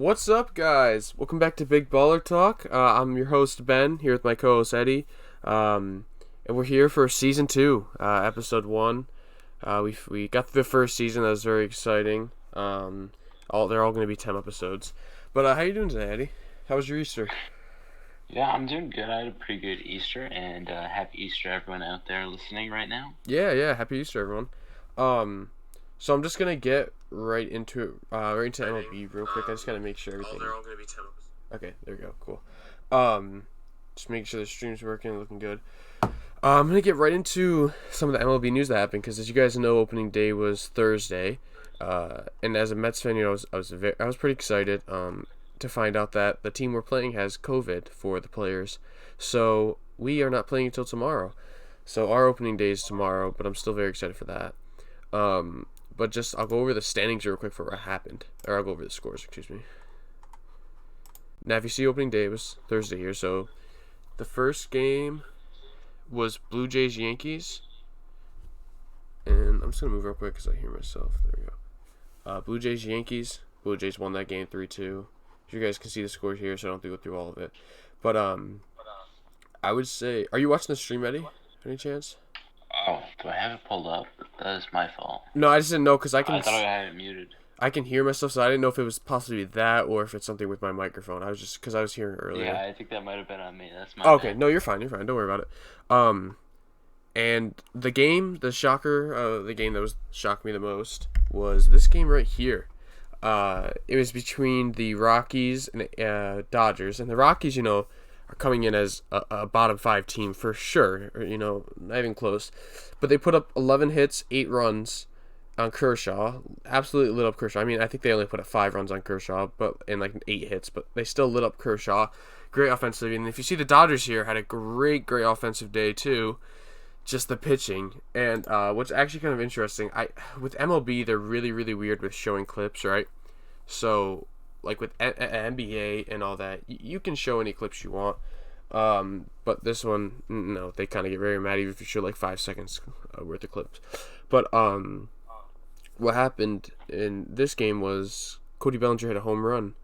What's up, guys? Welcome back to Big Baller Talk. I'm your host, Ben, here with my co-host, Eddie. And we're here for Season 2, Episode 1. We got through the first season. That was very exciting. They're all going to be 10 episodes. But how you doing today, Eddie? How was your Easter? Yeah, I'm doing good. I had a pretty good Easter, and happy Easter, everyone out there listening right now. Yeah. Happy Easter, everyone. Um, so I'm just going to get right into it, right into MLB real quick. I just got to make sure everything... They're all going to be 10 episodes. Okay, there we go. Cool. Just making sure the stream's working, looking good. I'm gonna get right into some of the MLB news that happened because, as you guys know, opening day was Thursday, and as a Mets fan, I was pretty excited to find out that the team we're playing has COVID for the players, so we are not playing until tomorrow. So our opening day is tomorrow, but I'm still very excited for that. But I'll go over the standings real quick for what happened, or I'll go over the scores. Excuse me. Now, if you see opening day, it was Thursday here, so the first game was Blue Jays Yankees, and I'm just gonna move real quick because I hear myself. There we go. Blue Jays Yankees. Blue Jays won that game 3-2. You guys can see the scores here, so I don't have to go through all of it. But I would say, are you watching the stream, Eddie? Any chance? Oh, do I have it pulled up? That is my fault. No, I just didn't know because I thought I had it muted. I can hear myself, so I didn't know if it was possibly that or if it's something with my microphone. I was just because I was hearing earlier. Yeah, I think that might have been on me. That's my Okay, bad. no, you're fine. Don't worry about it. And the game, the game that was shocked me the most was this game right here. It was between the Rockies and Dodgers, and the Rockies, are coming in as a bottom 5 team for sure. Not even close. But they put up 11 hits, 8 runs on Kershaw. Absolutely lit up Kershaw. I mean, I think they only put up 5 runs on Kershaw, and like 8 hits, but they still lit up Kershaw. Great offensive. And if you see the Dodgers here, had a great offensive day too. Just the pitching. And what's actually kind of interesting, with MLB, they're really, really weird with showing clips, right? So, like with NBA and all that, you can show any clips you want. But this one, no, they kind of get very mad even if you show like 5 seconds worth of clips. But what happened in this game was Cody Bellinger hit a home run,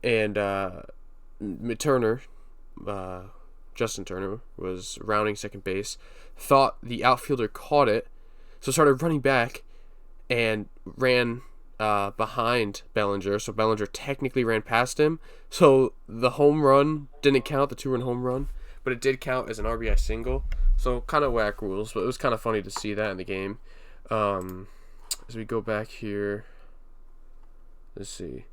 and Turner, Justin Turner, was rounding second base, thought the outfielder caught it, so started running back and ran behind Bellinger. So Bellinger technically ran past him. So the home run didn't count, the 2-run home run, but it did count as an RBI single. So kind of whack rules, but it was kind of funny to see that in the game. As we go back here, let's see.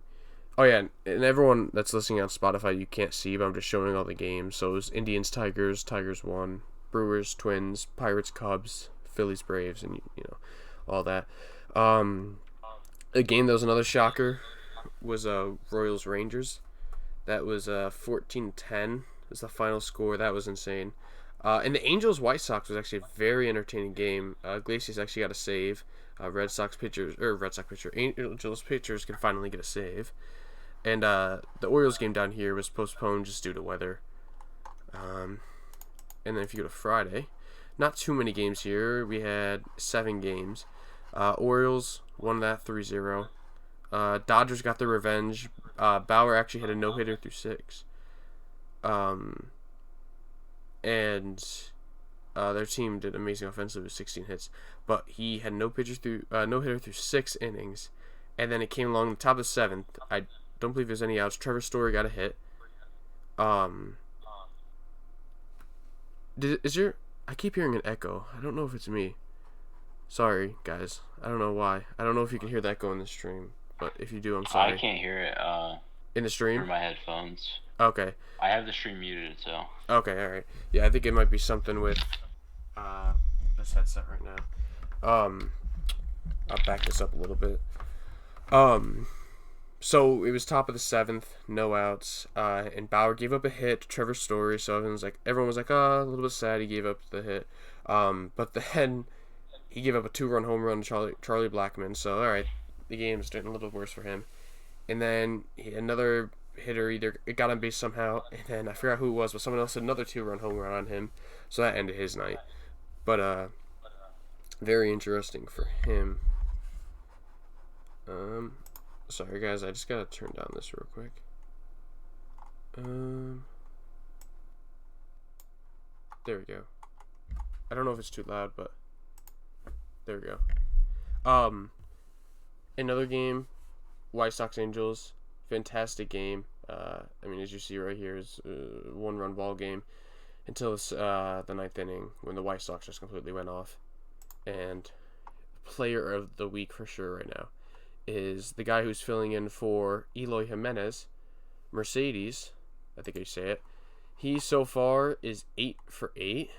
Oh yeah, and everyone that's listening on Spotify, you can't see, but I'm just showing all the games. So it was Indians, Tigers won, Brewers, Twins, Pirates, Cubs, Phillies, Braves, and all that. A game that was another shocker was Royals, Rangers. That was 14-10 was the final score. That was insane. And the Angels, White Sox was actually a very entertaining game. Iglesias actually got a save. Angels pitchers can finally get a save. And the Orioles game down here was postponed just due to weather. And then if you go to Friday, not too many games here. We had 7 games. Orioles won that 3-0. Dodgers got their revenge. Bauer actually had a no-hitter through 6. And their team did amazing offensively with 16 hits, but he had no hitter through 6 innings, and then it came along the top of the 7th. I don't believe there's any outs. Trevor Story got a hit. I keep hearing an echo. I don't know if it's me. Sorry, guys. I don't know why. I don't know if you can hear that go in the stream, but if you do, I'm sorry. I can't hear it in the stream through my headphones. Okay. I have the stream muted, so. Okay, alright. Yeah, I think it might be something with this headset right now. I'll back this up a little bit. So it was top of the 7th, no outs, and Bauer gave up a hit to Trevor Story, so everyone was like, a little bit sad he gave up the hit. But then he gave up a 2-run home run to Charlie Blackmon, so alright, the game's getting a little worse for him. And then another hitter it got on base somehow, and then I forgot who it was, but someone else had another 2-run home run on him, so that ended his night. But very interesting for him. Sorry, guys. I just gotta turn down this real quick. There we go. I don't know if it's too loud, but there we go. Another game, White Sox Angels, fantastic game. I mean, as you see right here, is a one-run ball game until the ninth inning when the White Sox just completely went off. And player of the week for sure right now is the guy who's filling in for Eloy Jimenez, Mercedes. I think I say it. He so far is 8 for 8.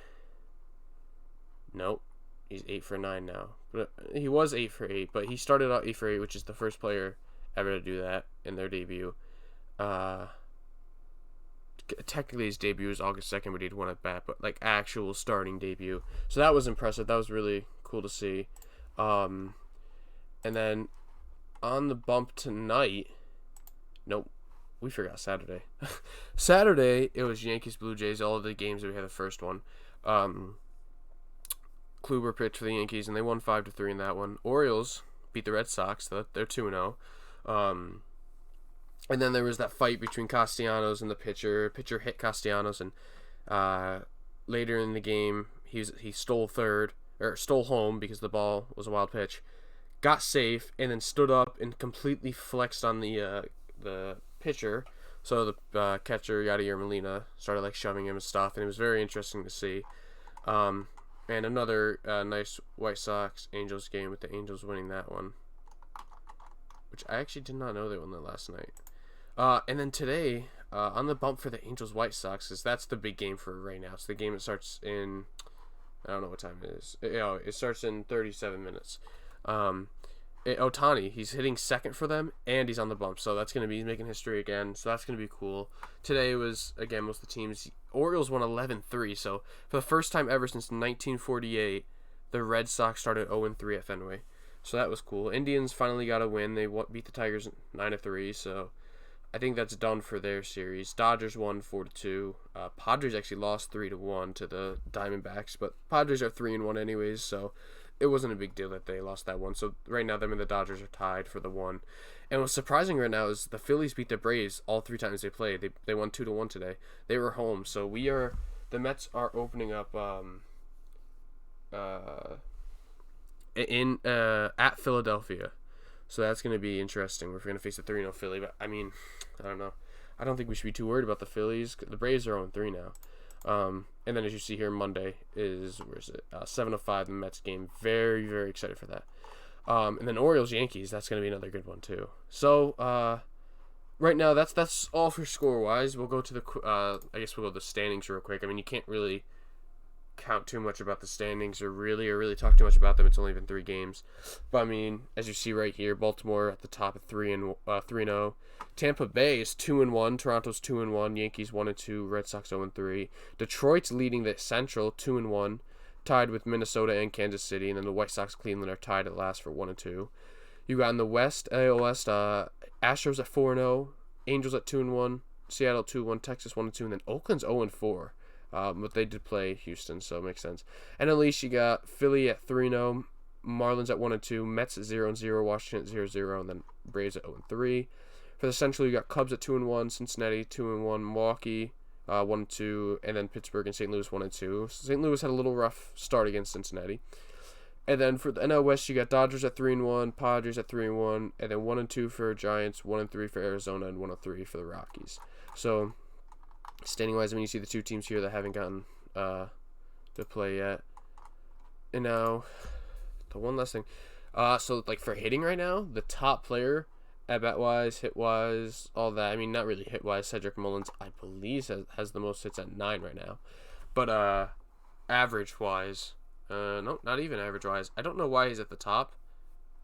Nope, he's 8 for 9 now. But he was 8 for 8, but he started out 8 for 8, which is the first player ever to do that in their debut. Technically his debut was August 2nd, but he'd won at bat, but like actual starting debut. So that was impressive. That was really cool to see. And then on the bump tonight, nope, we forgot Saturday. Saturday, it was Yankees Blue Jays. All of the games that we had the first one. Kluber pitched for the Yankees, and they won 5-3 in that one. Orioles beat the Red Sox. So they're 2-0. And then there was that fight between Castellanos and the pitcher. Pitcher hit Castellanos, and later in the game, he stole home because the ball was a wild pitch. Got safe, and then stood up and completely flexed on the pitcher. So the catcher, Yadier Molina, started like shoving him and stuff, and it was very interesting to see. And another nice White Sox Angels game with the Angels winning that one, which I actually did not know they won that last night. And then today, on the bump for the Angels White Sox, is that's the big game for right now. It's the game that starts in, I don't know what time it is. It starts in 37 minutes. Ohtani, he's hitting second for them, and he's on the bump, so that's going to be making history again, so that's going to be cool. Today was, again, most of the teams. Orioles won 11-3, so for the first time ever since 1948, the Red Sox started 0-3 at Fenway, so that was cool. Indians finally got a win. They beat the Tigers 9-3, so I think that's done for their series. Dodgers won 4-2. Padres actually lost 3-1 to the Diamondbacks, but Padres are 3-1 anyways, so it wasn't a big deal that they lost that one. So right now, them and the Dodgers are tied for the one. And what's surprising right now is the Phillies beat the Braves all 3 times they played. They won 2-1 today. They were home, so the Mets are opening up at Philadelphia. So that's going to be interesting. We're going to face a 3-0 Philly, but I mean, I don't know. I don't think we should be too worried about the Phillies. The Braves are 0-3 now. And then as you see here, Monday is 7:05 the Mets game. Very, very excited for that. And then Orioles Yankees, that's going to be another good one too. So right now that's all for score wise. We'll go to I guess we'll go to the standings real quick. I mean, you can't really count too much about the standings or really talk too much about them. It's only been 3 games, but I mean, as you see right here, Baltimore at the top at 3-0. Tampa Bay is 2-1. Toronto's 2-1. Yankees 1-2. Red Sox 0-3. Detroit's leading the Central 2-1, tied with Minnesota and Kansas City, and then the White Sox, Cleveland are tied at last for 1-2. You got in the West, AL West, Astros at 4-0, Angels at 2-1, Seattle 2-1, Texas 1-2, and then Oakland's 0-4. But they did play Houston, so it makes sense. And at least you got Philly at 3-0, Marlins at 1-2, Mets at 0-0, Washington at 0-0, and then Braves at 0-3. For the Central, you got Cubs at 2-1, Cincinnati 2-1, Milwaukee 1-2, and then Pittsburgh and St. Louis 1-2. St. Louis had a little rough start against Cincinnati. And then for the NL West, you got Dodgers at 3-1, Padres at 3-1, and then 1-2 for Giants, 1-3 for Arizona, and 1-3 for the Rockies. So standing wise, I mean, you see the 2 teams here that haven't gotten to play yet. And now, the one last thing. So like for hitting right now, the top player at bat wise, hit wise, all that. I mean, not really hit wise. Cedric Mullins, I believe, has the most hits at 9 right now. But average wise, no, not even average wise. I don't know why he's at the top.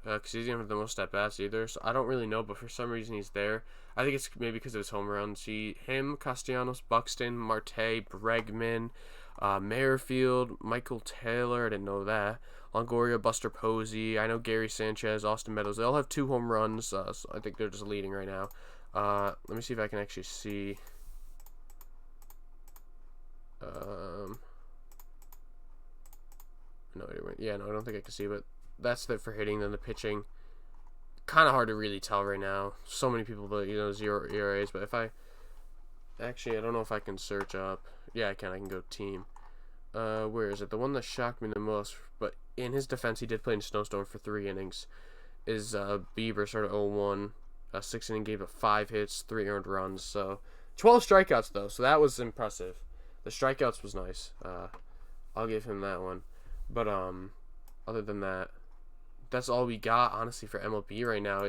Because he doesn't have the most at bats either, so I don't really know, but for some reason he's there. I think it's maybe because of his home runs. Him, Castellanos, Buxton, Marte, Bregman, Merrifield, Michael Taylor, I didn't know that. Longoria, Buster Posey, I know Gary Sanchez, Austin Meadows. They all have 2 home runs, so I think they're just leading right now. Let me see if I can actually see. No, I don't think I can see, but that's it for hitting. Then the pitching, kind of hard to really tell right now. So many people that 0 ERAs, but if I actually I don't know if I can search up. Yeah, I can. I can go team. Where is it? The one that shocked me the most, but in his defense, he did play in Snowstorm for 3 innings. Is Bieber started 0-1, 6 inning, gave up 5 hits, 3 earned runs. So 12 strikeouts though, so that was impressive. The strikeouts was nice. I'll give him that one. But other than that, that's all we got honestly for MLB right now.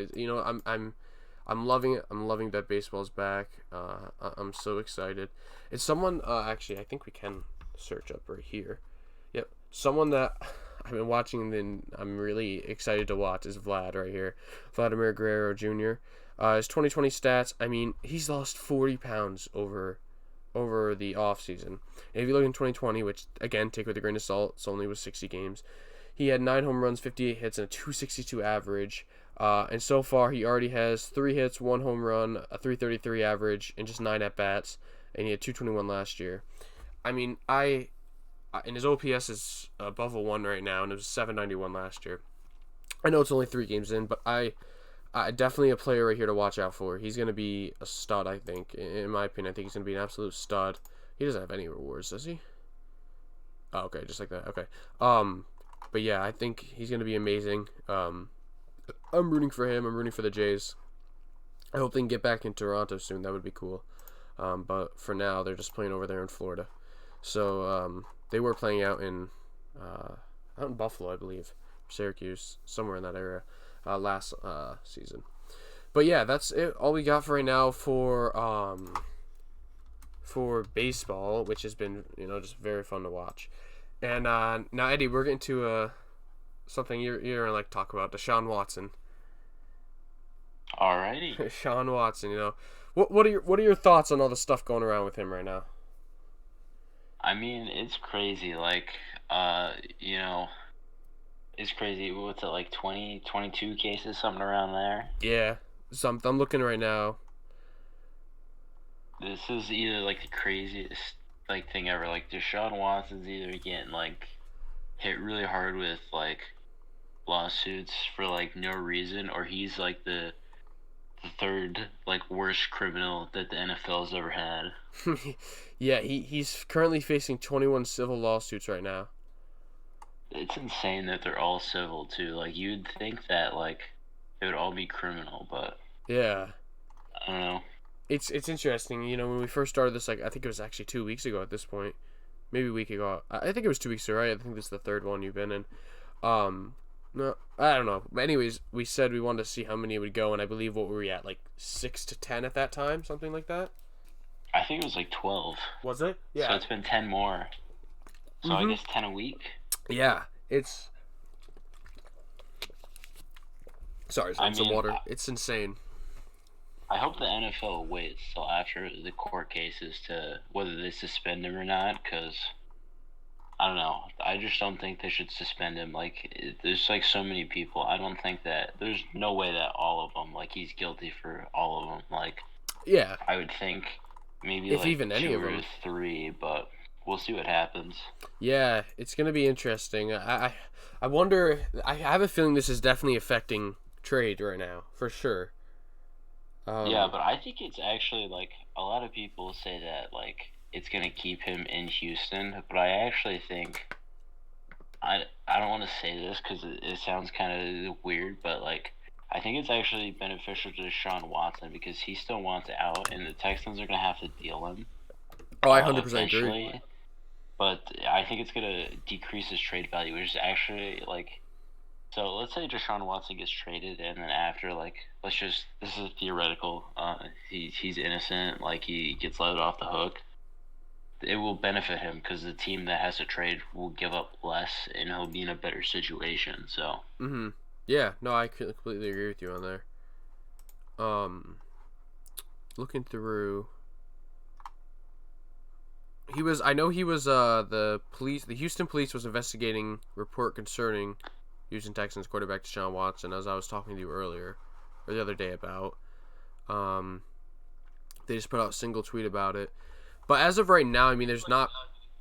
I'm loving it. I'm loving that baseball's back. I'm so excited. It's someone actually I think we can search up right here. Yep, someone that I've been watching and I'm really excited to watch is Vlad right here, Vladimir Guerrero Jr. His 2020 stats. I mean, he's lost 40 pounds over the off season. And if you look in 2020, which again take with a grain of salt, it's only was 60 games. He had 9 home runs, 58 hits, and a 262 average. And so far, he already has 3 hits, 1 home run, a 333 average, and just 9 at bats. And he had 221 last year. I mean, and his OPS is above a 1 right now, and it was 791 last year. I know it's only 3 games in, but I definitely a player right here to watch out for. He's going to be a stud, I think. In my opinion, I think he's going to be an absolute stud. He doesn't have any rewards, does he? Oh, okay, just like that. Okay. But yeah, I think he's going to be amazing. I'm rooting for him. I'm rooting for the Jays. I hope they can get back in Toronto soon. That would be cool. But for now, they're just playing over there in Florida. So they were playing out in Buffalo, I believe, Syracuse, somewhere in that area, last season. But yeah, that's it. All we got for right now for baseball, which has been just very fun to watch. And now, Eddie, we're getting to something you're gonna like talk about, Deshaun Watson. Alrighty. Deshaun Watson, what are your thoughts on all the stuff going around with him right now? I mean, it's crazy. Like, it's crazy. What's it, like 20, 22 cases, something around there? Yeah, I'm looking right now. This is either like the craziest thing ever. Like Deshaun Watson's either getting like hit really hard with like lawsuits for like no reason, or he's like the third like worst criminal that the NFL's ever had. Yeah, he's currently facing 21 civil lawsuits right now. It's insane that they're all civil too. Like you'd think that like it would all be criminal, but yeah, I don't know. It's interesting. When we first started this, like I think it was actually 2 weeks ago at this point, maybe a week ago. I think it was 2 weeks ago, right? I think this is the third one you've been in. No, I don't know. But anyways, we said we wanted to see how many would go, and I believe what were we at, like 6 to 10 at that time, something like that. I think it was like 12. Was it? Yeah. So it's been 10 more. So I guess 10 a week. Yeah, it's. Sorry, some water. It's insane. I hope the NFL waits till after the court cases to whether they suspend him or not, because I don't know. I just don't think they should suspend him. Like, there's like so many people. I don't think that there's no way that all of them, like, he's guilty for all of them. Like, yeah, I would think maybe if like even any 2 of or them. 3, but we'll see what happens. Yeah, it's gonna be interesting. I wonder. I have a feeling this is definitely affecting trade right now for sure. Yeah, but I think it's actually like a lot of people say that like it's gonna keep him in Houston, but I actually think I don't want to say this because it sounds kind of weird, but like I think it's actually beneficial to Deshaun Watson because he still wants out, and the Texans are gonna have to deal him. Oh, I 100% agree. But I think it's gonna decrease his trade value, which is actually like. So let's say Deshaun Watson gets traded, and then after, like, this is theoretical. He's innocent, like he gets let off the hook. It will benefit him because the team that has to trade will give up less, and he'll be in a better situation. So. Yeah. No, I completely agree with you on there. Looking through. I know he was the Houston police was investigating report concerning Houston Texans quarterback Deshaun Watson, as I was talking to you earlier, or the other day about. They just put out a single tweet about it. But as of right now, I mean, there's not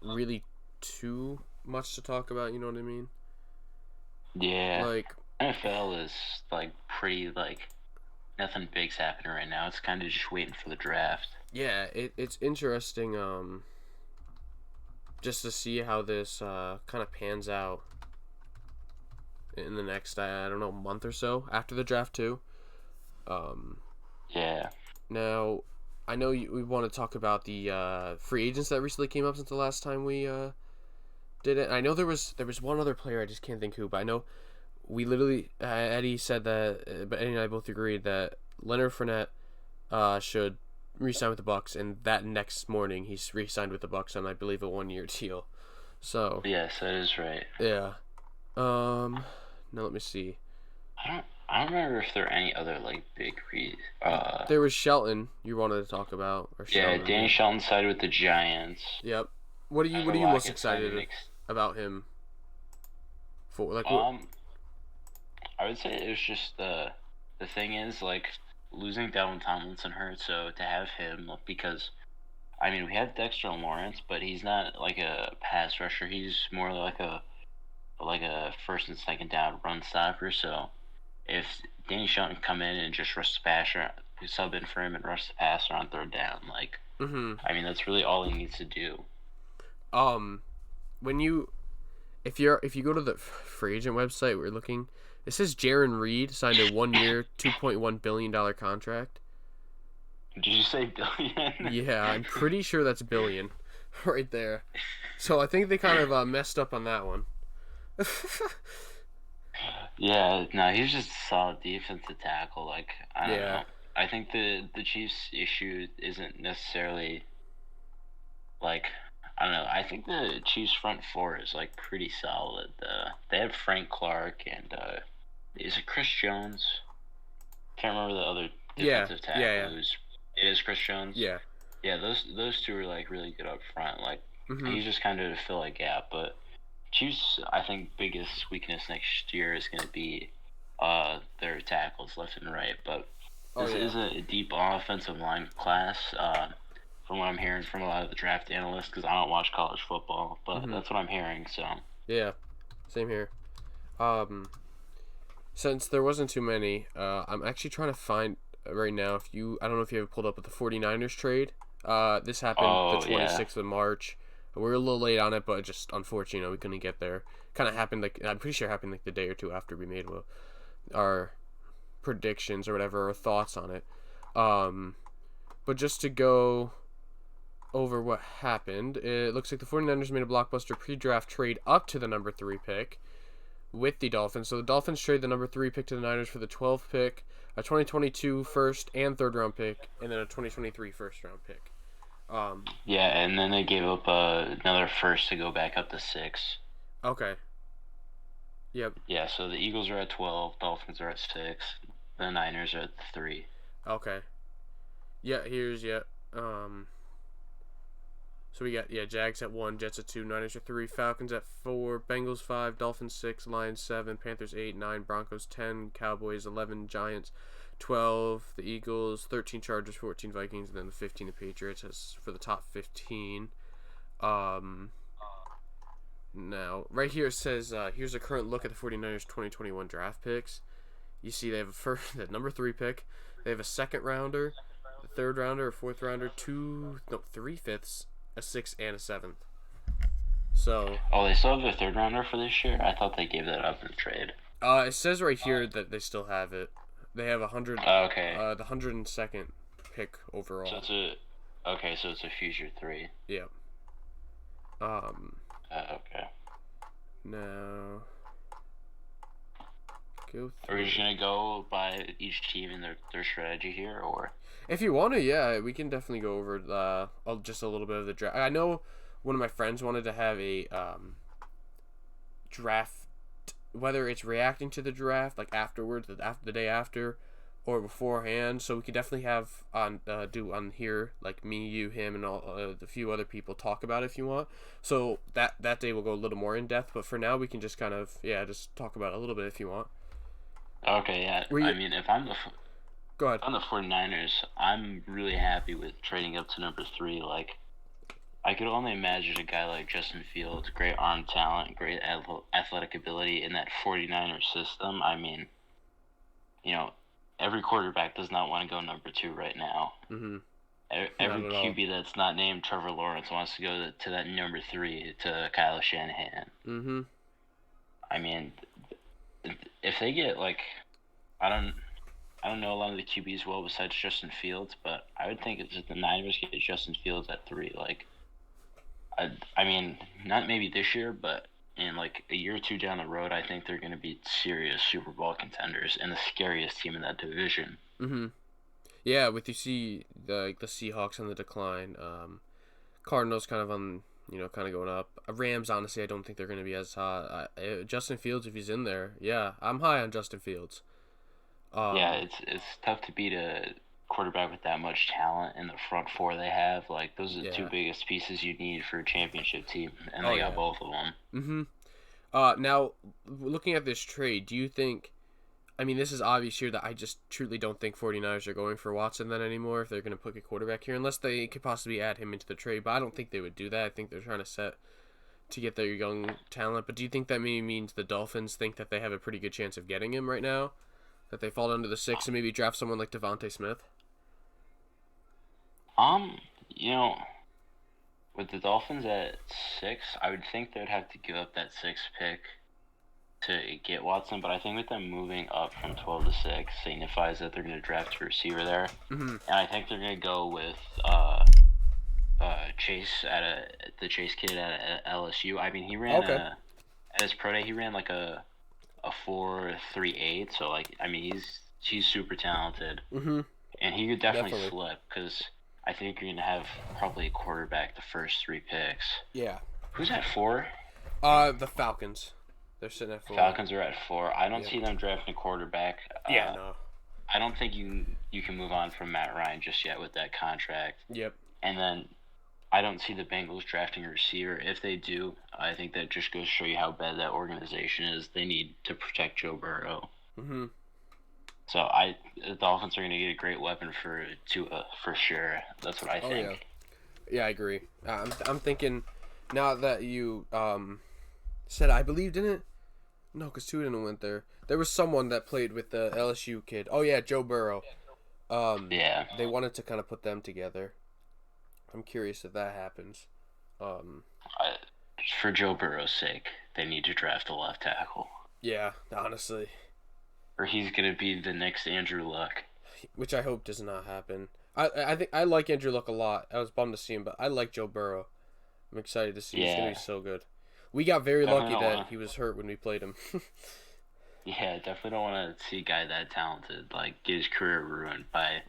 really too much to talk about, you know what I mean? Yeah. Like, NFL is like pretty like nothing big's happening right now. It's kind of just waiting for the draft. Yeah, it's interesting just to see how this kind of pans out in the next I don't know month or so after the draft too. Um, Yeah. Now, I know we want to talk about the free agents that recently came up since the last time we did it. I know there was one other player I just can't think who, but I know we literally Eddie said that, but Eddie and I both agreed that Leonard Fournette should re-sign with the Bucks, and that next morning he's re-signed with the Bucks on I believe a 1-year deal. So Yes, that is right. yeah. Now let me see. I don't remember if there are any other like big There was Shelton you wanted to talk about, or yeah, Shelton. Danny Shelton sided with the Giants. Yep. What are you most excited about him for? Like what? I would say it was just the thing is like losing Dalvin Tomlinson hurt, so to have him because I mean we have Dexter Lawrence, but he's not like a pass rusher. He's more like a first and second down run stopper. So if Danny Shelton come in and just rush the passer, sub in for him and rush the passer on third down, like I mean that's really all he needs to do. When you if you go to the free agent website, we're looking. It says Jaron Reed signed a 1-year, $2.1 billion contract. Did you say billion? Yeah, I'm pretty sure that's billion, right there. So I think they kind of messed up on that one. Yeah, no, he's just a solid defensive tackle. Like I don't Yeah. know. I think the Chiefs' issue isn't necessarily like I don't know. I think the Chiefs' front four is like pretty solid. They have Frank Clark and is it Chris Jones? Can't remember the other Yeah. defensive tackle. Yeah. It is Chris Jones. Yeah. Yeah, those two are like really good up front. Like Mhm. he's just kind of to fill a gap. But Chiefs, I think biggest weakness next year is going to be their tackles left and right. But this is a deep offensive line class. From what I'm hearing from a lot of the draft analysts, because I don't watch college football, but that's what I'm hearing. So Yeah. Same here. Since there wasn't too many, I'm actually trying to find right now I don't know if you have it pulled up with the 49ers trade. This happened the 26th of March. We were a little late on it, but just unfortunately, we couldn't get there. Kind of happened I'm pretty sure it happened like the day or two after we made our predictions or whatever, or thoughts on it. But just to go over what happened, it looks like the 49ers made a blockbuster pre-draft trade up to the number 3 pick with the Dolphins. So the Dolphins trade the number 3 pick to the Niners for the 12th pick, a 2022 first and third round pick, and then a 2023 first round pick. yeah, and then they gave up another first to go back up to 6. Okay. Yep. Yeah, so the Eagles are at 12, Dolphins are at 6, the Niners are at 3. Okay. Yeah. So we got Jags at 1, Jets at 2, Niners at 3, Falcons at 4, Bengals 5, Dolphins 6, Lions 7, Panthers 8, 9, Broncos 10, Cowboys 11, Giants 12, the Eagles 13, Chargers 14, Vikings, and then the 15 the Patriots as for the top 15. Now right here it says here's a current look at the 49ers 2021 draft picks. You see they have the number 3 pick. They have a second rounder, a third rounder, a fourth rounder, 3 fifths, a 6th, and a 7th. So. Oh, they still have their third rounder for this year? I thought they gave that up in the trade. It says right here that they still have it. They have 100. Okay. The 102nd pick overall. So it's a future 3. Yeah. Okay. Now. Go Are we just gonna go by each team and their strategy here, or? If you want to, yeah, we can definitely go over just a little bit of the draft. I know one of my friends wanted to have a draft, whether it's reacting to the draft like afterwards, after the day after, or beforehand. So we could definitely have do on here like me, you, him, and all the few other people talk about it if you want. So that day we'll go a little more in depth. But for now, we can just kind of just talk about it a little bit if you want. Okay, yeah. I mean, if I'm Go ahead. on the 49ers, I'm really happy with trading up to number 3. Like, I could only imagine a guy like Justin Fields, great arm talent, great athletic ability in that 49ers system. I mean, you know, every quarterback does not want to go number 2 right now. Mm-hmm. Not Every at all. QB that's not named Trevor Lawrence wants to go to that number 3 to Kyle Shanahan. Mm-hmm. I mean, if they get like, I don't, I don't know a lot of the QBs well besides Justin Fields, but I would think if the Niners get Justin Fields at 3, like, I mean, not maybe this year, but in like a year or two down the road, I think they're going to be serious Super Bowl contenders and the scariest team in that division. Mm-hmm. Yeah, with you see the Seahawks on the decline, Cardinals kind of on kind of going up. Rams, honestly, I don't think they're going to be as hot. Justin Fields, if he's in there, yeah, I'm high on Justin Fields. Yeah, Um, it's tough to beat a quarterback with that much talent in the front four they have. Like those are the two yeah. biggest pieces you need for a championship team, and Oh they got yeah. both of them. Mm-hmm. Now looking at this trade, do you think? I mean, this is obvious here that I just truly don't think 49ers are going for Watson then anymore if they're going to put a quarterback here, unless they could possibly add him into the trade. But I don't think they would do that. I think they're trying to set to get their young talent. But do you think that maybe means the Dolphins think that they have a pretty good chance of getting him right now? That they fall under the 6 and maybe draft someone like Devontae Smith? You know, with the Dolphins at 6, I would think they'd have to give up that 6th pick to get Watson, but I think with them moving up from 12 to 6 signifies that they're going to draft a receiver there. Mm-hmm. And I think they're going to go with Chase the Chase kid at LSU. I mean, he ran Okay. at his pro day, he ran like a 4.38. So like, I mean, he's super talented, Mm-hmm. and he could definitely Definitely. slip because I think you're gonna have probably a quarterback the first 3 picks. Yeah. Who's at 4? The Falcons. They're sitting at 4. Falcons are at 4. I don't Yep. see them drafting a quarterback. Yeah. No. I don't think you can move on from Matt Ryan just yet with that contract. Yep. And then I don't see the Bengals drafting a receiver. If they do, I think that just goes to show you how bad that organization is. They need to protect Joe Burrow. Mm-hmm. So the Dolphins are going to get a great weapon for Tua for sure. That's what I Oh yeah. think. Yeah, I agree. I'm thinking now that you said I believe in it. No, because Tua didn't went there. There was someone that played with the LSU kid. Oh yeah, Joe Burrow. Yeah. They wanted to kind of put them together. I'm curious if that happens. I, for Joe Burrow's sake, they need to draft a left tackle, Yeah, honestly, or he's going to be the next Andrew Luck. which I hope does not happen. I think I like Andrew Luck a lot. I was bummed to see him, but I like Joe Burrow. I'm excited to see. He's gonna Yeah. be so good. We got very Definitely lucky don't that want. he was hurt when we played him. Yeah, definitely don't want to see a guy that talented like get his career ruined by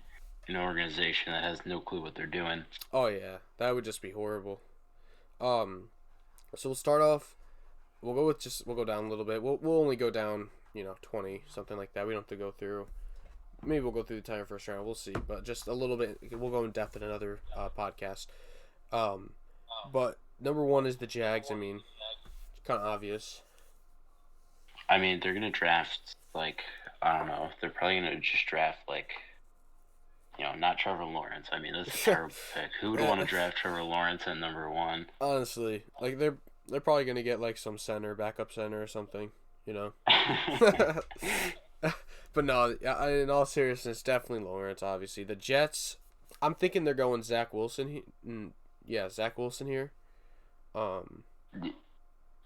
an organization that has no clue what they're doing. Oh yeah, that would just be horrible. Um, so we'll start off. We'll go down a little bit. We'll only go down 20 something like that. We don't have to go through. Maybe we'll go through the entire first round. We'll see, but just a little bit. We'll go in depth in another podcast. Um, but number one is the Jags. I mean, it's kind of obvious. I mean, they're gonna draft like I don't know. They're probably gonna just draft like not Trevor Lawrence. I mean, that's a terrible pick. Who would want to draft Trevor Lawrence at number 1? Honestly, like they're probably gonna get like some center, backup center or something. But no, in all seriousness, definitely Lawrence. Obviously, the Jets. I'm thinking they're going Zach Wilson. Yeah, Zach Wilson here. Um,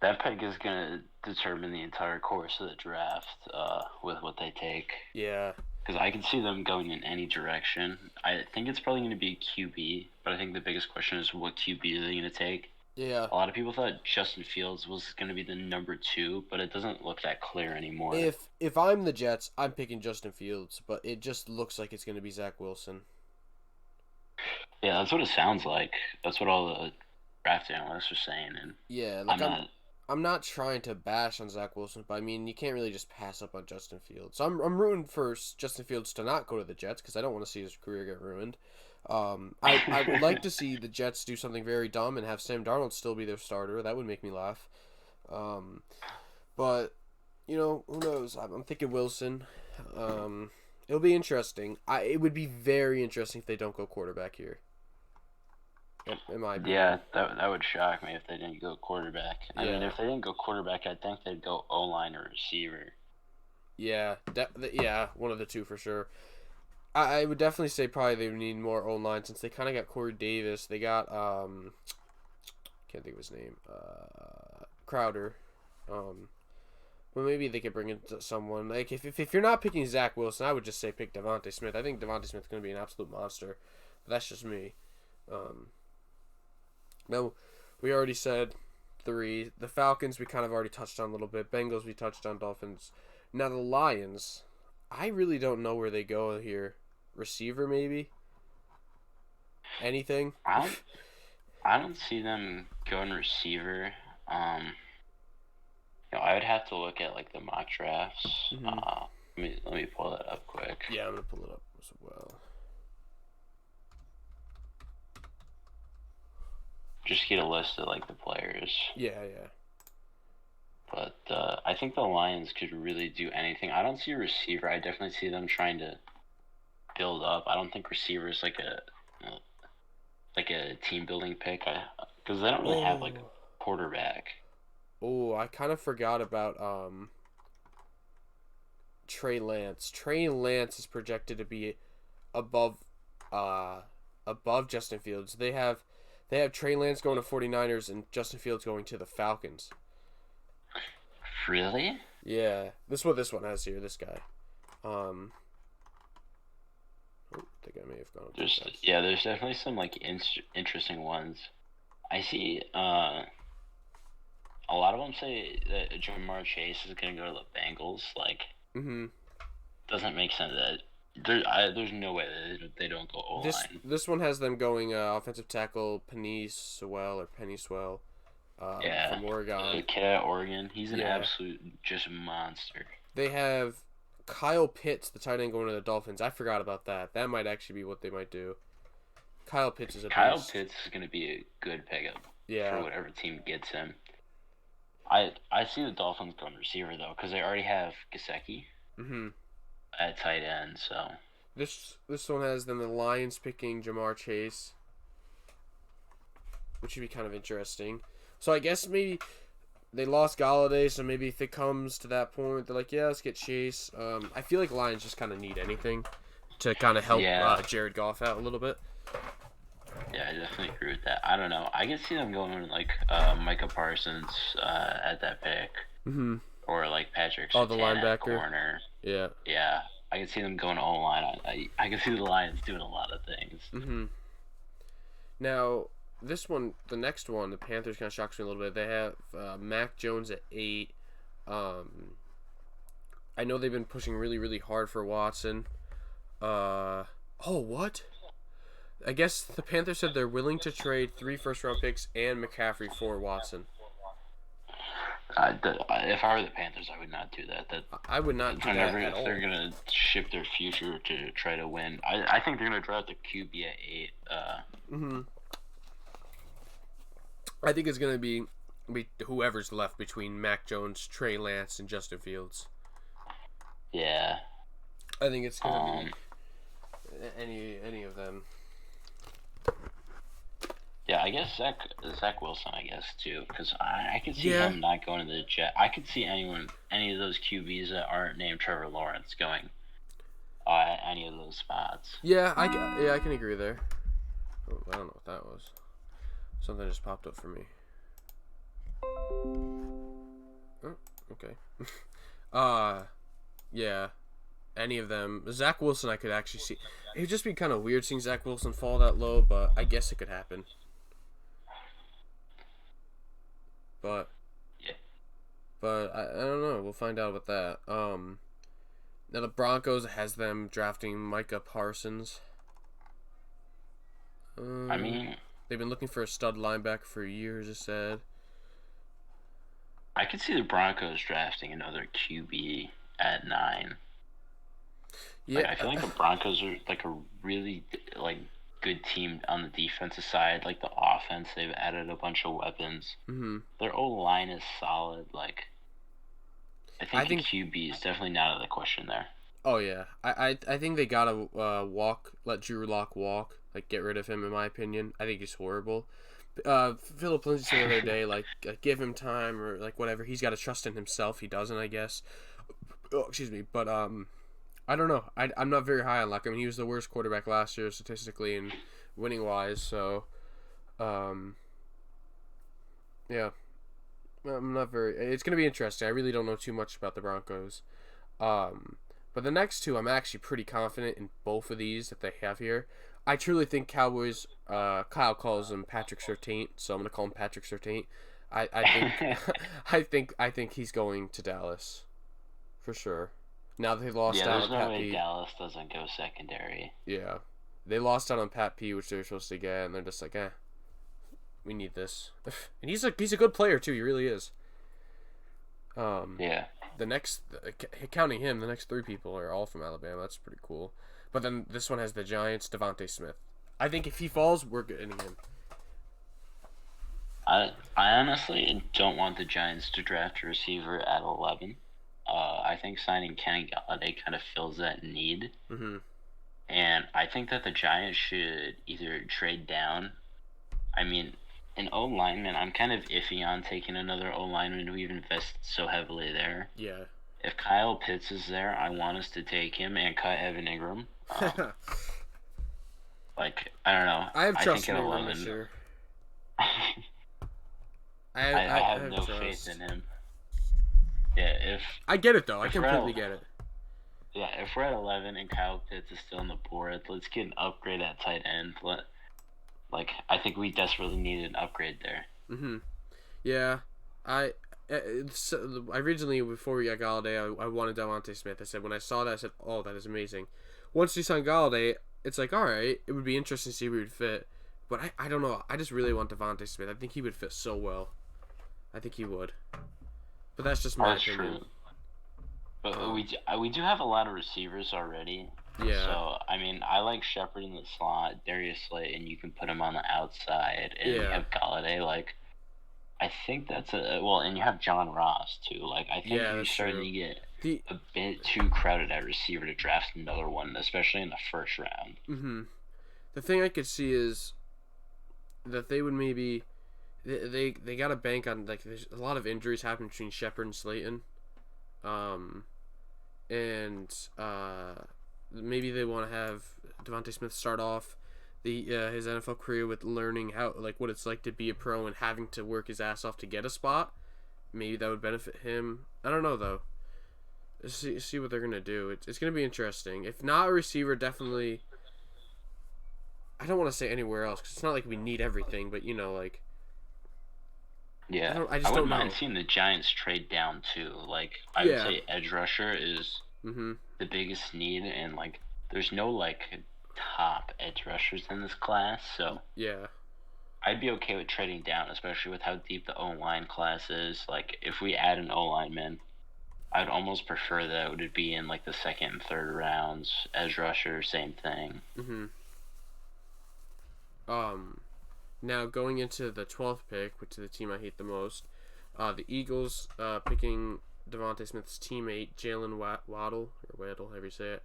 That pick is gonna determine the entire course of the draft with what they take. yeah, Because I can see them going in any direction. I think it's probably going to be QB, but I think the biggest question is what QB are they going to take? yeah. A lot of people thought Justin Fields was going to be the number 2, but it doesn't look that clear anymore. If I'm the Jets, I'm picking Justin Fields, but it just looks like it's gonna be Zach Wilson. Yeah, that's what it sounds like. That's what all the draft analysts are saying, and Yeah, I'm like not. I'm not trying to bash on Zach Wilson, but I mean, you can't really just pass up on Justin Fields. So I'm rooting for Justin Fields to not go to the Jets because I don't want to see his career get ruined. I would like to see the Jets do something very dumb and have Sam Darnold still be their starter. That would make me laugh. But who knows? I'm thinking Wilson. It'll be interesting. It would be very interesting if they don't go quarterback here. in my Yeah, opinion. that would shock me if they didn't go quarterback. I mean, Yeah, if they didn't go quarterback, I think they'd go O line or receiver. yeah, yeah, one of the two for sure. I would definitely say probably they would need more O line since they kind of got Corey Davis. They got can't think of his name. Crowder. Well, maybe they could bring in someone like if you're not picking Zach Wilson, I would just say pick Devontae Smith. I think Devontae Smith's going to be an absolute monster. But that's just me. Um, Now, we already said 3. The Falcons we kind of already touched on a little bit. Bengals we touched on. Dolphins. Now the Lions, I really don't know where they go here. Receiver maybe. Anything? I don't, I don't see them going receiver. I would have to look at like the mock drafts. Mm-hmm. Let me pull that up quick. Yeah, I'm gonna pull it up as well. Just get a list of like the players. Yeah, yeah. But I think the Lions could really do anything. I don't see a receiver. I definitely see them trying to build up. I don't think receiver is like a team building pick. Because they don't really have like a quarterback. Oh, I kind of forgot about Trey Lance. Trey Lance is projected to be above above Justin Fields. They have Trey Lance going to 49ers and Justin Fields going to the Falcons. Really? Yeah, this is what this one has here. This guy. I think I may have gone. There's definitely some like interesting ones. I see. A lot of them say that Jamar Chase is gonna go to the Bengals. Like, doesn't make sense. There's no way that they don't go O line. This one has them going offensive tackle Penny Sewell from Oregon. The kid at Oregon, he's an absolute just monster. They have Kyle Pitts, the tight end, going to the Dolphins. I forgot about that. That might actually be what they might do. Kyle Pitts is a beast. Pitts is going to be a good pickup for whatever team gets him. I see the Dolphins going receiver though because they already have Gesicki at tight end. So this one has them the Lions picking Jamar Chase, which would be kind of interesting. So I guess maybe they lost Galladay, so maybe if it comes to that point, they're like, yeah, let's get Chase. I feel like Lions just kind of need anything to kind of help Jared Goff out a little bit. Yeah, I definitely agree with that. I don't know. I can see them going like Micah Parsons at that pick, or like Patrick Surtain the linebacker at corner. Yeah. Yeah, I can see them going O line. I can see the Lions doing a lot of things. Now this one, the next one, the Panthers kind of shocks me a little bit. They have Mac Jones at 8. I know they've been pushing really, really hard for Watson. What? I guess the Panthers said they're willing to trade 3 first-round picks and McCaffrey for Watson. If I were the Panthers, I would not do that. I would not do that at all. They're going to shift their future to try to win. I think they're going to draft the QB at 8. I think it's going to be whoever's left between Mac Jones, Trey Lance, and Justin Fields. Yeah. I think it's going to be any of them. Yeah, I guess Zach Wilson, I guess, too, because I could see him not going to the Jet. I could see any of those QBs that aren't named Trevor Lawrence going at any of those spots. Yeah, I can agree there. Oh, I don't know what that was. Something just popped up for me. Oh, okay. Yeah. Any of them. Zach Wilson I could actually see. It would just be kind of weird seeing Zach Wilson fall that low, but I guess it could happen. But I don't know. We'll find out about that. Now the Broncos has them drafting Micah Parsons. They've been looking for a stud linebacker for years, it said. I could see the Broncos drafting another QB at 9. Yeah, I feel like the Broncos are like a really like good team on the defensive side. Like the offense, they've added a bunch of weapons. Their O line is solid. Like, I think the QB is definitely not out of the question there. Oh yeah, I think they gotta let Drew Lock walk, like get rid of him. In my opinion, I think he's horrible. Philip Lindsay said the other day, like give him time or like whatever. He's got to trust in himself. He doesn't, I guess. Oh, excuse me, but I don't know. I'm not very high on Luck. I mean, he was the worst quarterback last year statistically and winning wise. So, um, yeah, I'm not very. It's gonna be interesting. I really don't know too much about the Broncos. Um, but the next two, I'm actually pretty confident in both of these that they have here. I truly think Cowboys. Kyle calls him Patrick Surtain, so I'm gonna call him Patrick Surtain. I think I think he's going to Dallas for sure. Now that they lost Yeah, out there's on no Pat way Pete. Dallas doesn't go secondary. Yeah, they lost out on Pat Pete, which they were supposed to get, and they're just like, we need this. And he's a good player too. He really is. Yeah. The next, counting him, the next three people are all from Alabama. That's pretty cool. But then this one has the Giants, Devontae Smith. I think if he falls, we're getting him. I honestly don't want the Giants to draft a receiver at 11. I think signing Kenny Galladay kind of fills that need. Mm-hmm. And I think that the Giants should either trade down. I mean, an O lineman, I'm kind of iffy on taking another O lineman. We've invested so heavily there. Yeah. If Kyle Pitts is there, I want us to take him and cut Evan Ingram. Like, I don't know. I have trust think in at Ingram 11, this year. I have no trust. faith in him. Yeah, I get it though. I if completely get it. Yeah, if we're at 11 and Kyle Pitts is still on the board, let's get an upgrade at tight end. I think we desperately need an upgrade there. Mm-hmm. Yeah, I originally before we got Galladay, I wanted Devontae Smith. I said when I saw that, I said, "Oh, that is amazing." Once we signed Galladay, it's like, all right, it would be interesting to see where he would fit. But I don't know. I just really want Devontae Smith. I think he would fit so well. I think he would. But that's just my opinion. True. But we do have a lot of receivers already. Yeah. So, I mean, I like Shepard in the slot, Darius Slay, and you can put him on the outside, and you have Galladay. Like, I think that's and you have John Ross, too. Like, I think you're starting to get a bit too crowded at receiver to draft another one, especially in the first round. Mm-hmm. The thing I could see is that they would maybe... They got to bank on, like, there's a lot of injuries happening between Shepard and Slayton. Maybe they want to have Devontae Smith start off his NFL career with learning what it's like to be a pro and having to work his ass off to get a spot. Maybe that would benefit him. I don't know though. See what they're gonna do. It's gonna be interesting. If not a receiver, definitely. I don't want to say anywhere else because it's not like we need everything, but like. Yeah, I just wouldn't don't mind know. seeing the Giants trade down too. Like I would say, edge rusher is the biggest need, and like there's no top edge rushers in this class, so yeah, I'd be okay with trading down, especially with how deep the O line class is. Like if we add an O lineman, I'd almost prefer that it would be in like the second and third rounds. Edge rusher, same thing. Now, going into the 12th pick, which is the team I hate the most, the Eagles picking Devontae Smith's teammate, Jalen Waddle, however you say it.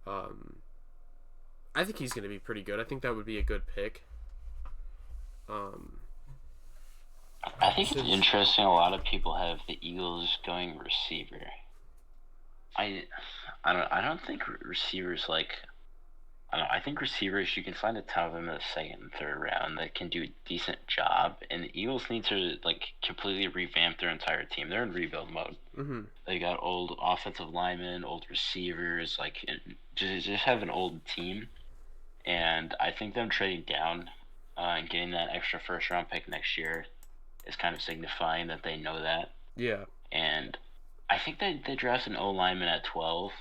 I think he's going to be pretty good. I think that would be a good pick. I think it's interesting. A lot of people have the Eagles going receiver. I don't think receivers I think receivers, you can find a ton of them in the second and third round that can do a decent job, and the Eagles need to completely revamp their entire team. They're in rebuild mode. They got old offensive linemen, old receivers, just have an old team, and I think them trading down and getting that extra first round pick next year is kind of signifying that they know that. Yeah. And I think they draft an O lineman at 12.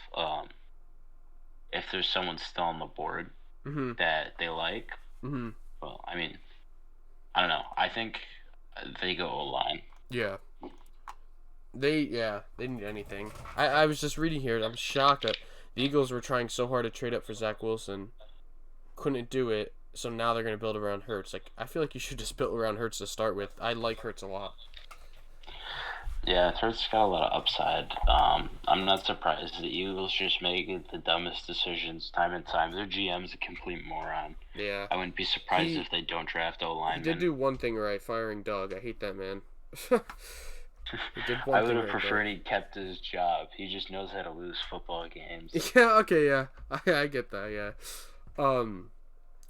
If there's someone still on the board that they like. Well, I mean, I don't know. I think they go O-line. Yeah. They need anything. I was just reading here. I'm shocked that the Eagles were trying so hard to trade up for Zach Wilson. Couldn't do it, so now they're going to build around Hurts. I feel like you should just build around Hurts to start with. I like Hurts a lot. Yeah, Hurts got a lot of upside. I'm not surprised the Eagles just make the dumbest decisions time and time. Their GM's a complete moron. Yeah. I wouldn't be surprised He if they don't draft O he did linemen. do one thing right, firing Doug. I hate that man. He did I one would thing have right though. preferred he kept his job. He just knows how to lose football games. Yeah, okay, yeah. I get that, yeah.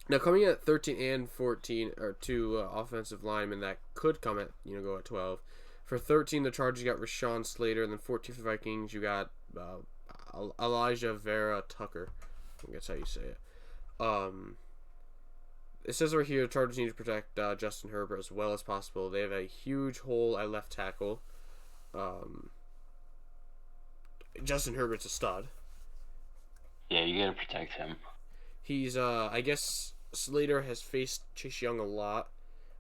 Now coming in at 13 and 14 are two offensive linemen that could come at, go at 12. For 13, the Chargers got Rashawn Slater, and then 14 for the Vikings, you got Elijah Vera Tucker. I think that's how you say it. It says right here, the Chargers need to protect Justin Herbert as well as possible. They have a huge hole at left tackle. Justin Herbert's a stud. Yeah, you gotta protect him. He's I guess Slater has faced Chase Young a lot.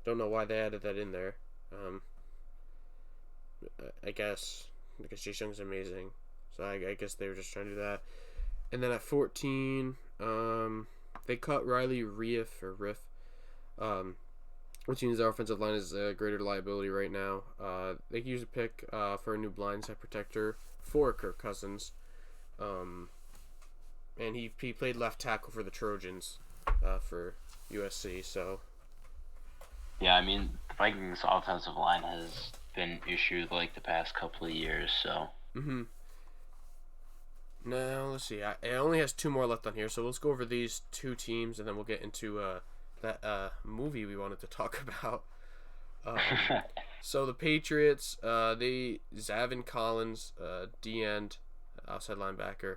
Don't know why they added that in there. I guess because Chase Young's amazing, so I guess they were just trying to do that. And then at 14, they cut Riley Riff, which means their offensive line is a greater liability right now. They could use a pick for a new blindside protector for Kirk Cousins. And he played left tackle for the Trojans for USC. So Yeah, I mean, the Vikings' offensive line has been issued like the past couple of years, so. now let's see. It only has two more left on here, so let's go over these two teams, and then we'll get into that movie we wanted to talk about. So the Patriots, Zavin Collins, D end, outside linebacker.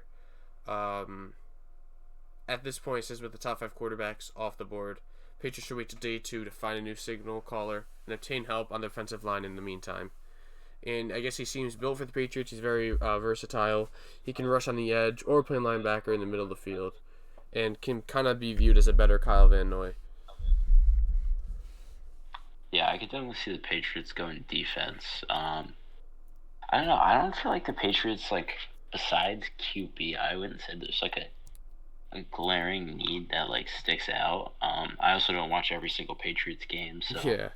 At this point, it says with the top 5 quarterbacks off the board, Patriots should wait to day 2 to find a new signal caller and obtain help on the offensive line in the meantime. And I guess he seems built for the Patriots. He's very versatile. He can rush on the edge or play linebacker in the middle of the field, and can kind of be viewed as a better Kyle Van Noy. Yeah, I could definitely see the Patriots going defense. I don't know. I don't feel like the Patriots, like, besides QB, I wouldn't say there's like a glaring need that like sticks out. I also don't watch every single Patriots game, so Yeah.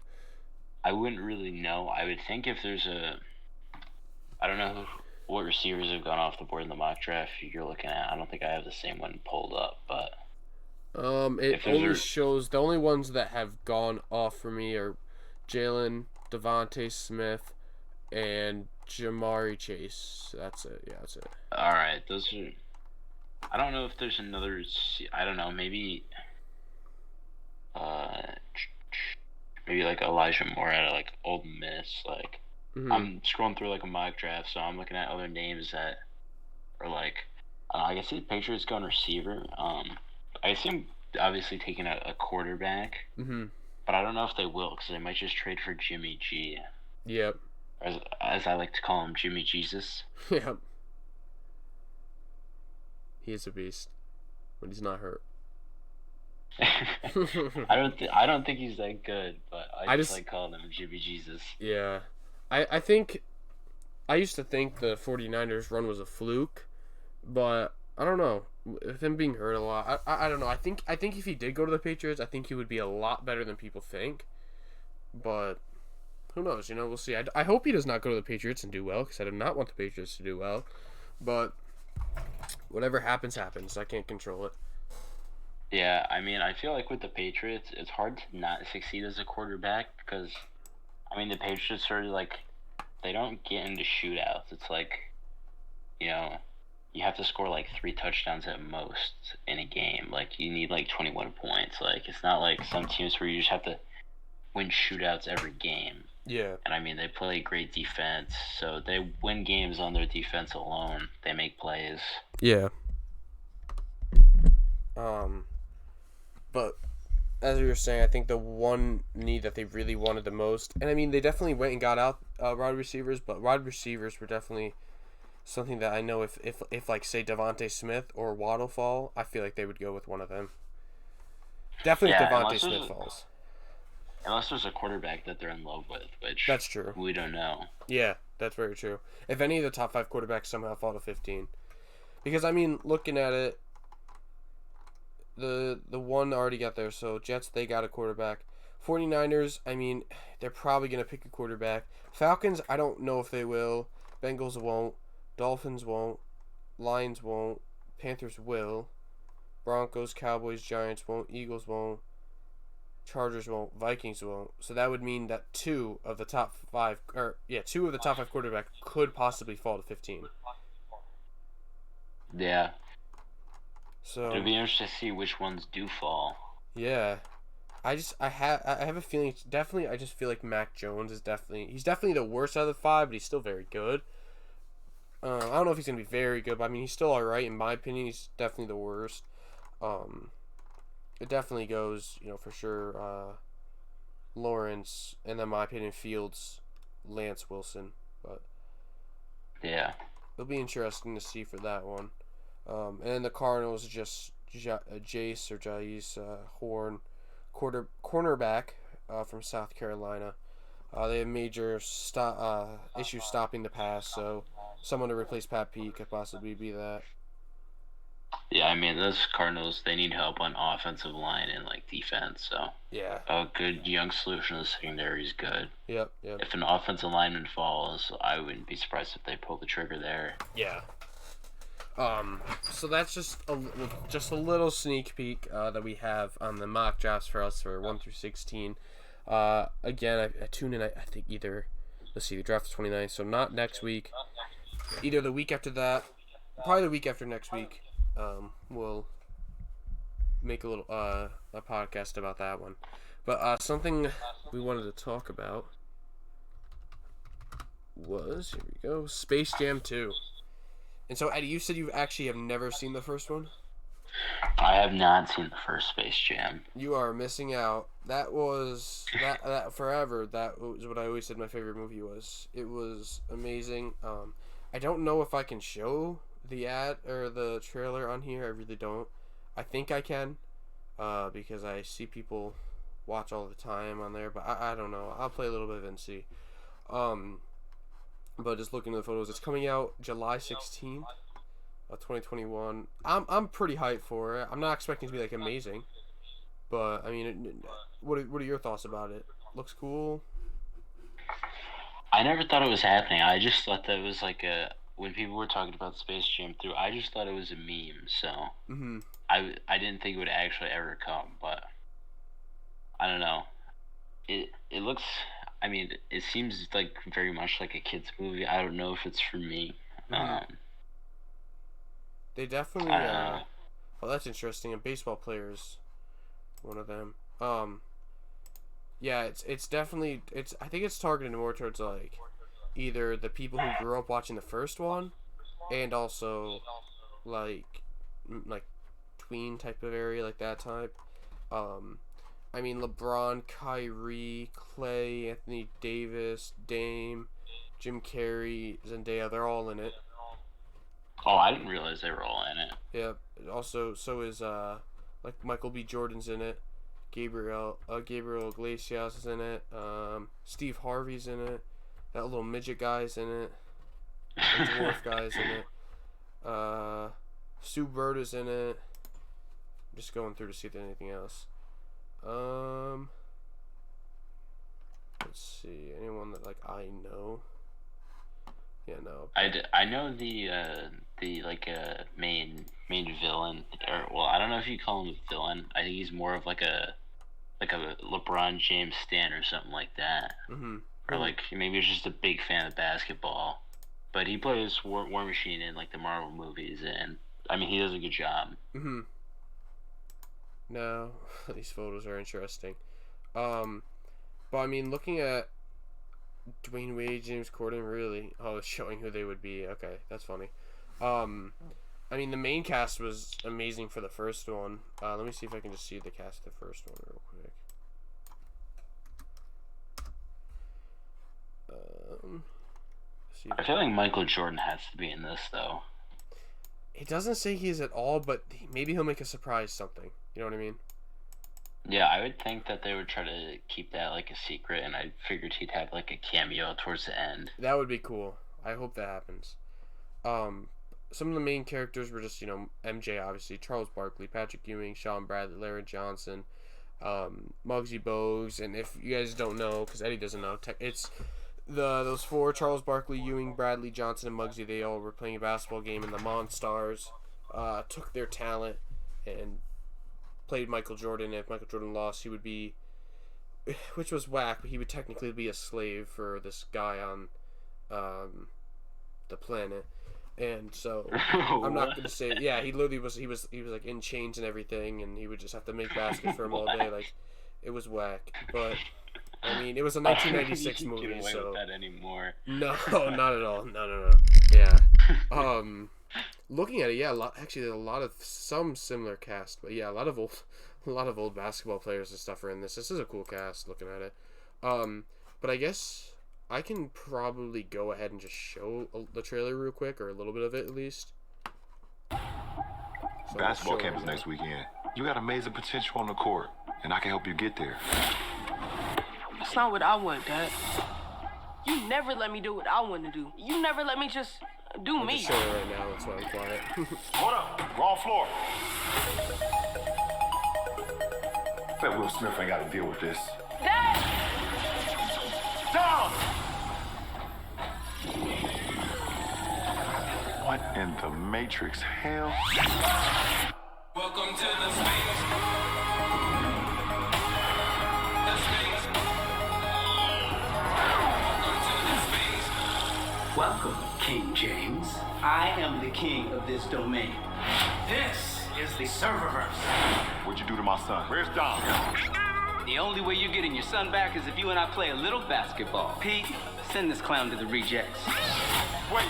I wouldn't really know. I would think if there's I don't know what receivers have gone off the board in the mock draft you're looking at. I don't think I have the same one pulled up, but It if only those are shows the only ones that have gone off for me are Jalen, Devontae Smith, and Jamari Chase. That's it. Yeah, that's it. all right, those are. I don't know if there's another. I don't know. Uh, maybe like Elijah Moore out of like Old Miss. Like I'm scrolling through like a mock draft, so I'm looking at other names that are like. I guess the Patriots going receiver. I assume obviously taking a quarterback, but I don't know if they will because they might just trade for Jimmy G. Yep. As I like to call him, Jimmy Jesus. Yep. He is a beast when he's not hurt. I don't think he's that good, but I just like calling him Jimmy Jesus. Yeah. I think I used to think the 49ers run was a fluke, but I don't know. With him being hurt a lot, I don't know. I think if he did go to the Patriots, I think he would be a lot better than people think. But who knows? We'll see. I hope he does not go to the Patriots and do well, because I do not want the Patriots to do well. But whatever happens, happens. I can't control it. Yeah, I mean, I feel like with the Patriots, it's hard to not succeed as a quarterback because, I mean, the Patriots are like, they don't get into shootouts. It's like, you have to score like 3 touchdowns at most in a game. Like, you need like 21 points. Like, it's not like some teams where you just have to win shootouts every game. Yeah. And I mean, they play great defense, so they win games on their defense alone. They make plays. Yeah. But as we were saying, I think the one need that they really wanted the most, and I mean, they definitely went and got out wide receivers, but wide receivers were definitely something that I know if like say Devontae Smith or Waddle fall, I feel like they would go with one of them. Definitely if Devontae Smith falls. Unless there's a quarterback that they're in love with, which that's true. We don't know. Yeah, that's very true. If any of the top 5 quarterbacks somehow fall to 15, because I mean, looking at it, the one already got there. So Jets, they got a quarterback. 49ers, I mean, they're probably going to pick a quarterback. Falcons, I don't know if they will. Bengals won't. Dolphins won't. Lions won't. Panthers will. Broncos, Cowboys, Giants won't. Eagles won't. Chargers won't. Vikings won't. So that would mean that two of the top five quarterbacks could possibly fall to 15. Yeah. So It'll be interesting to see which ones do fall. yeah, I have a feeling. It's definitely, I just feel like Mac Jones is he's definitely the worst out of the five, but he's still very good. I don't know if he's gonna be very good, but I mean he's still all right in my opinion. He's definitely the worst. It definitely goes, for sure. Lawrence, and then my opinion Fields, Lance Wilson, but Yeah. it'll be interesting to see for that one. And then the Cardinals just Jace Horn, cornerback from South Carolina. They have major issues stopping the pass, so someone to replace Pat Pete could possibly be that. Yeah, I mean, those Cardinals, they need help on offensive line and, defense, so Yeah. a good young solution to the secondary is good. Yep. If an offensive lineman falls, I wouldn't be surprised if they pull the trigger there. Yeah. So that's just a little sneak peek that we have on the mock drafts for us for 1 through 16. Again, I tune in. I think either, let's see, the draft is 29, so not next week. Either the week after that, probably the week after next week. We'll make a little a podcast about that one. But something we wanted to talk about was, here we go, Space Jam 2. And so, Eddie, you said you actually have never seen the first one? I have not seen the first Space Jam. You are missing out. That was that forever. That was what I always said my favorite movie was. It was amazing. I don't know if I can show the ad or the trailer on here. I really don't. I think I can, because I see people watch all the time on there. But I don't know. I'll play a little bit of it and see. But just looking at the photos, it's coming out July 16th. 2021. I'm pretty hyped for it. I'm not expecting it to be amazing, but I mean, what are your thoughts about it? Looks cool. I never thought it was happening. I just thought that it was when people were talking about Space Jam 3, I just thought it was a meme. So I didn't think it would actually ever come, but I don't know. It looks. I mean, it seems very much like a kid's movie. I don't know if it's for me. They definitely. Well, that's interesting. A baseball player is one of them. Yeah, it's definitely I think it's targeted more towards either the people who grew up watching the first one, and also like tween type of area, like that type. I mean, LeBron, Kyrie, Clay, Anthony Davis, Dame, Jim Carrey, Zendaya, they're all in it. Oh, I didn't realize they were all in it. Yeah. Also, so is Michael B. Jordan's in it. Gabriel Iglesias is in it. Steve Harvey's in it. That little midget guy's in it. The dwarf guy's in it. Sue Bird is in it. I'm just going through to see if there's anything else. Let's see. Anyone that I know. Yeah, no. I know the main villain, or well, I don't know if you call him a villain. I think he's more of a LeBron James stan or something like that. Or maybe he's just a big fan of basketball. But he plays War Machine in the Marvel movies, and I mean he does a good job. No, these photos are interesting. But I mean, looking at Dwayne Wade, James Corden, really? Oh, it's showing who they would be. Okay, that's funny. I mean, the main cast was amazing for the first one. Let me see if I can just see the cast of the first one real quick. I feel like Michael Jordan has to be in this, though. It doesn't say he is at all, but maybe he'll make a surprise something. You know what I mean? Yeah, I would think that they would try to keep that a secret, and I figured he'd have a cameo towards the end. That would be cool. I hope that happens. Some of the main characters were just, MJ, obviously, Charles Barkley, Patrick Ewing, Sean Bradley, Larry Johnson, Muggsy Bogues, and if you guys don't know, because Eddie doesn't know, it's those four: Charles Barkley, Ewing, Bradley, Johnson, and Muggsy. They all were playing a basketball game, and the Monstars took their talent and played Michael Jordan. If Michael Jordan lost, he would be, which was whack, but he would technically be a slave for this guy on the planet. And so I'm not gonna say, yeah, he literally was like in chains and everything, and he would just have to make baskets for him all day. Like, it was whack. But I mean, it was a 1996 movie, get away so with that anymore. no, not at all. No. Yeah. Looking at it, yeah, actually, there's a lot of some similar cast, but yeah, a lot of old basketball players and stuff are in this. This is a cool cast. Looking at it, but I guess I can probably go ahead and just show the trailer real quick, or a little bit of it at least. So basketball camp is next weekend. You got amazing potential on the court, and I can help you get there. That's not what I want, Dad. You never let me do what I want to do. You never let me just do I'm me. just showing it right now. That's why I'm quiet. Hold up, wrong floor. Bet Will Smith ain't got to deal with this. Dad! Down! What in the Matrix hell? Welcome to the space. Welcome, King James. I am the king of this domain. This is the serververse. What'd you do to my son? Where's Dom? The only way you're getting your son back is if you and I play a little basketball. Pete, send this clown to the rejects. Wait.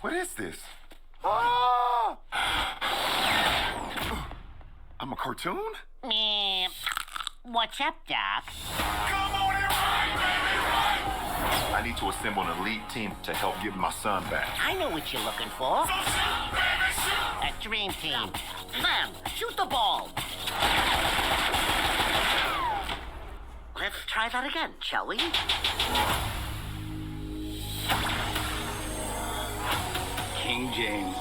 What is this? Ah! I'm a cartoon? What's up, Doc? Come on and ride, baby, ride! I need to assemble an elite team to help get my son back. I know what you're looking for. So shoot, baby, shoot! A dream team. Then, shoot the ball. Let's try that again, shall we? King James.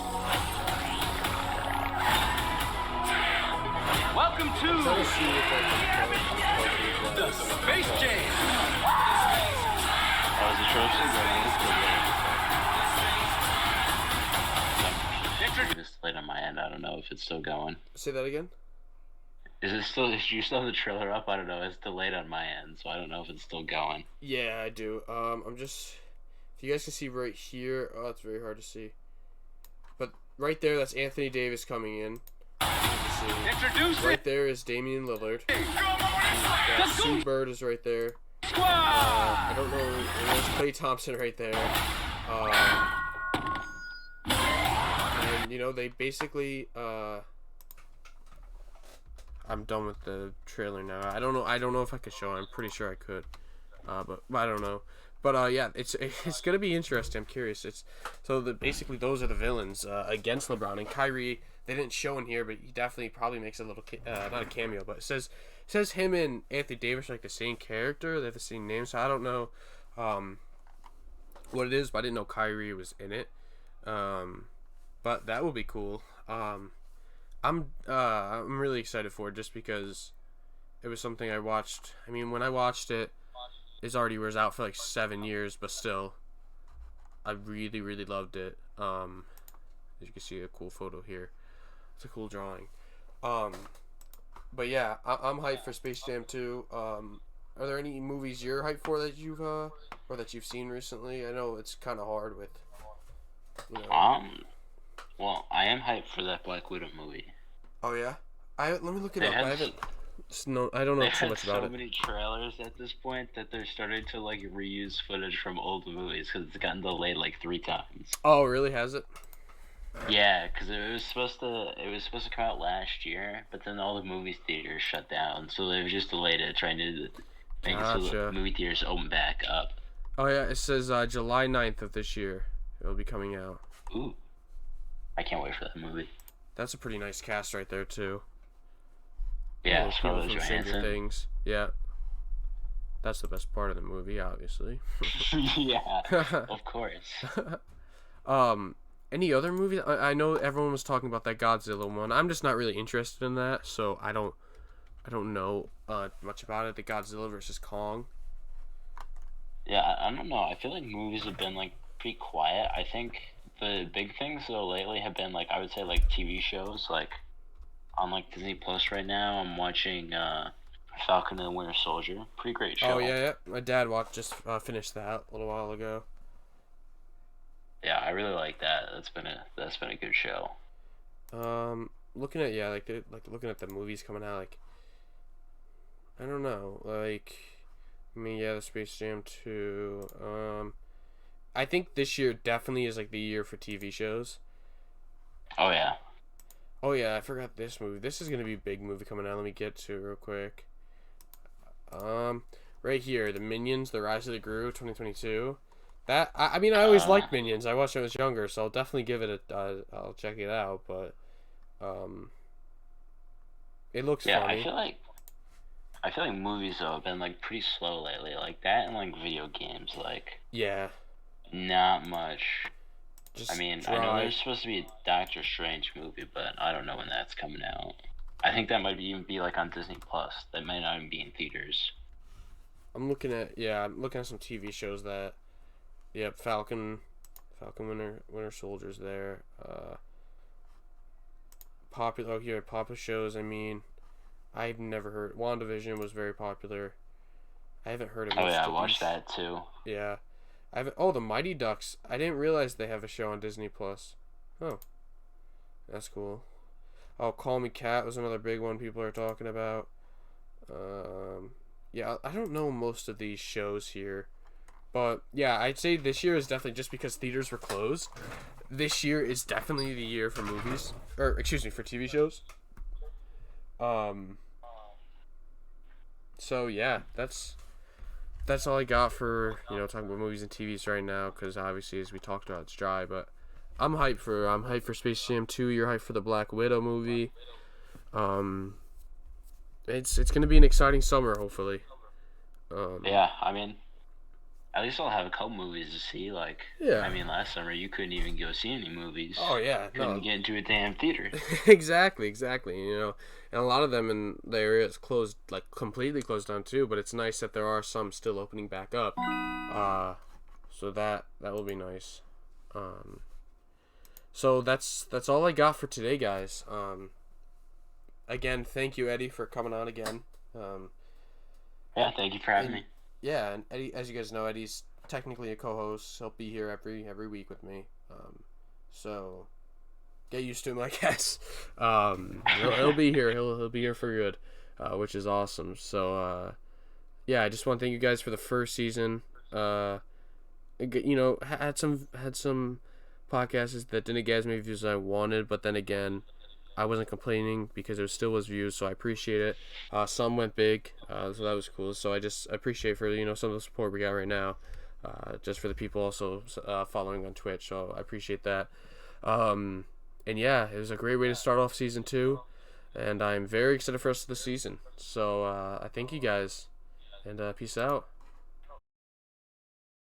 Welcome to Try to see if I the Space Jam. That was a trophy. It's delayed on my end. I don't know if it's still going. say that again. Is it still? Is you still have the trailer up? I don't know. It's delayed on my end, so I don't know if it's still going. Yeah, I do. I'm just, if you guys can see right here, oh, it's very hard to see. But right there, that's Anthony Davis coming in. Introduce Right there is Damian Lillard. Sue Bird is right there. Squad. I don't know. There's Klay Thompson right there. And you know, they basically. I'm done with the trailer now. I don't know if I could show it. I'm pretty sure I could. But I don't know. But yeah, it's gonna be interesting. I'm curious. Basically those are the villains against LeBron and Kyrie. They didn't show in here, but he definitely probably makes a little not a cameo, but it says him and Anthony Davis are like the same character. They have the same name, so I don't know what it is. But I didn't know Kyrie was in it. But that will be cool. I'm really excited for it just because it was something I watched. I mean, when I watched it, it already was out for like 7 years, but still, I really, really loved it. As you can see, a cool photo here. It's a cool drawing. But yeah, I'm hyped for Space Jam 2. Are there any movies you're hyped for that you've or that you've seen recently? I know it's kind of hard with, you know. Well, I am hyped for that Black Widow movie. Oh yeah, let me look it They up. I had- don't know They too had much about so it. many trailers at this point that they're starting to like reuse footage from old movies because it's gotten delayed like 3 times. Oh, really? Has it? Yeah, because it was supposed to come out last year, but then all the movie theaters shut down, so they've just delayed it, trying to make it so Gotcha. the movie theaters open back up. Oh yeah, it says July 9th of this year. It'll be coming out. Ooh, I can't wait for that movie. That's a pretty nice cast right there too. Yeah, People Scarlett from Stranger Johansson. Things. Yeah. That's the best part of the movie, obviously. Yeah, of course. Any other movies? I know everyone was talking about that Godzilla one. I'm just not really interested in that, so I don't know much about it. The Godzilla versus Kong. Yeah, I don't know. I feel like movies have been like pretty quiet. I think the big things though lately have been like I would say like TV shows. Like on like Disney Plus right now, I'm watching Falcon and the Winter Soldier. Pretty great show. Oh yeah. My dad just finished that a little while ago. Yeah, I really like that. That's been a good show. Looking at looking at the movies coming out, like I don't know, like I mean, yeah, the Space Jam 2. I think this year definitely is like the year for TV shows. Oh yeah. Oh yeah, I forgot this movie. This is gonna be a big movie coming out. Let me get to it real quick. Right here, the Minions: The Rise of the Gru, 2022. That I mean, I always liked Minions. I watched it when I was younger, so I'll definitely give it a. I'll check it out, but it looks funny. I feel like movies though have been like pretty slow lately, like that and like video games, like Yeah. not much. Just I mean, dry. I know there's supposed to be a Doctor Strange movie, but I don't know when that's coming out. I think that might even be like on Disney Plus. That might not even be in theaters. I'm looking at some TV shows that. Yep, Falcon Winter Soldier's there. Popular shows. I mean, I've never heard. WandaVision was very popular. I haven't heard of. Oh yeah, I watched that too. Yeah, I haven't. Oh, the Mighty Ducks. I didn't realize they have a show on Disney Plus. Oh, that's cool. Oh, Call Me Kat was another big one people are talking about. Yeah, I don't know most of these shows here. But yeah, I'd say this year is definitely, just because theaters were closed, this year is definitely the year for movies, or excuse me, for TV shows. So yeah, that's all I got for talking about movies and TVs right now, because obviously, as we talked about, it's dry. But I'm hyped for Space Jam 2. You're hyped for the Black Widow movie. It's gonna be an exciting summer, hopefully. Yeah, I mean, at least I'll have a couple movies to see. Like, Yeah. I mean, last summer you couldn't even go see any movies. Oh yeah, Couldn't get into a damn theater. exactly. And a lot of them in the area is closed, like completely closed down too. But it's nice that there are some still opening back up. So that will be nice. So that's all I got for today, guys. Again, thank you, Eddie, for coming on again. Yeah, thank you for having me. Yeah, and Eddie, as you guys know, Eddie's technically a co-host. He'll be here every week with me. So get used to him, I guess. He'll be here. He'll be here for good, which is awesome. So yeah, I just want to thank you guys for the first season. Had some podcasts that didn't get as many views as I wanted, but then again, I wasn't complaining because it still was views, so I appreciate it. Some went big, so that was cool. So I just appreciate for some of the support we got right now, just for the people also following on Twitch. So I appreciate that. And yeah, it was a great way to start off season 2, and I'm very excited for the rest of the season. So I thank you guys, and peace out.